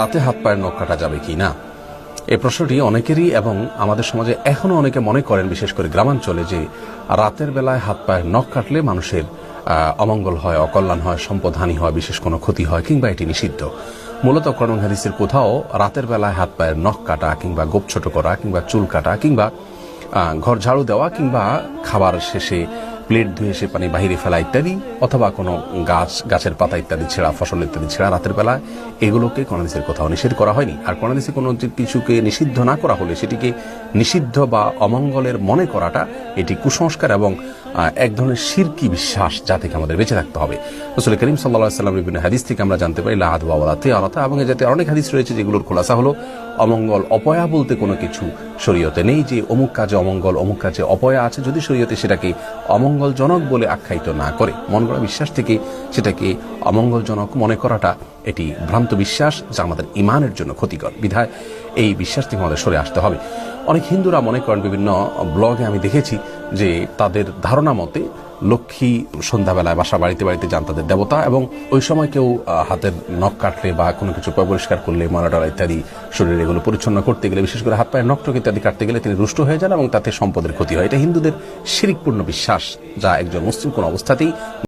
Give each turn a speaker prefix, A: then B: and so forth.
A: রাতে হাত পায়ের নখ কাটা যাবে কি না, এই প্রশ্নটি অনেকেরই এবং আমাদের সমাজে এখনো অনেকে মনে করেন, বিশেষ করে গ্রামাঞ্চলে, যে রাতের বেলায় হাত পায়ের নখ কাটলে মানুষের অমঙ্গল হয়, অকল্যাণ হয়, সম্পদহানি হয়, বিশেষ কোনো ক্ষতি হয়, কিংবা এটি নিষিদ্ধ। মূলত কোরআন হাদিসের কোথাও রাতের বেলায় হাত পায়ের নখ কাটা কিংবা গোপ ছোট করা কিংবা চুল কাটা কিংবা ঘর ঝাড়ু দেওয়া কিংবা খাবার শেষে প্লেট ধুয়ে সে পানি বাহিরে ফেলা ইত্যাদি, অথবা কোনো গাছের পাতা ইত্যাদি ছেঁড়া, ফসল ইত্যাদি ছেঁড়া রাতের বেলা, এগুলোকে কোরআন হাদিসের কোথাও নিষেধ করা হয়নি। আর কোরআন হাদিসে কোনো কিছুকে নিষিদ্ধ না করা হলে সেটিকে নিষিদ্ধ বা অমঙ্গলের মনে করাটা এটি কুসংস্কার এবং এক ধরনের শিরকি বিশ্বাস, যা থেকে আমাদের বেঁচে থাকতে হবে। রাসূল করিম সাল্লাল্লাহু আলাইহি ওয়াসাল্লাম বিভিন্ন হাদিস থেকে আমরা জানতে পারি লা আদওয়া ওয়ালা তিয়ারাতা, এবং এ জাতীয় অনেক হাদিস রয়েছে যেগুলোর খোলাসা হলো অমঙ্গল অপয়া বলতে কোনো কিছু শরীয়তে নেই, যে অমুক কাজে অমঙ্গল, অমুক কাজে অপয়া আছে, যদি শরীয়তে সেটাকে অমঙ্গলজনক বলে আখ্যায়িত না করে। মন গড়া বিশ্বাস থেকে সেটাকে অমঙ্গলজনক মনে করাটা এটি ভ্রান্ত বিশ্বাস, যা আমাদের ইমানের জন্য ক্ষতিকর। বিধায় এই বিশ্বাস থেকে আমাদের সরে আসতে হবে। অনেক হিন্দুরা মনে করেন, বিভিন্ন ব্লগে আমি দেখেছি যে তাদের ধারণা মতে লক্ষ্মী সন্ধ্যাবেলায় বাসা বাড়িতে বাড়িতে যান, তাদের দেবতা, এবং ওই সময় কেউ হাতের নখ কাটলে বা কোনো কিছু পরিষ্কার করলে, ময়লা ইত্যাদি শরীরে এগুলো পরিচ্ছন্ন করতে গেলে, বিশেষ করে হাত পায়ের নখ ইত্যাদি কাটতে গেলে তিনি রুষ্ট হয়ে যান এবং তাতে সম্পদের ক্ষতি হয়। এটা হিন্দুদের শিরকপূর্ণ বিশ্বাস, যা একজন মুসলিম কোন অবস্থাতেই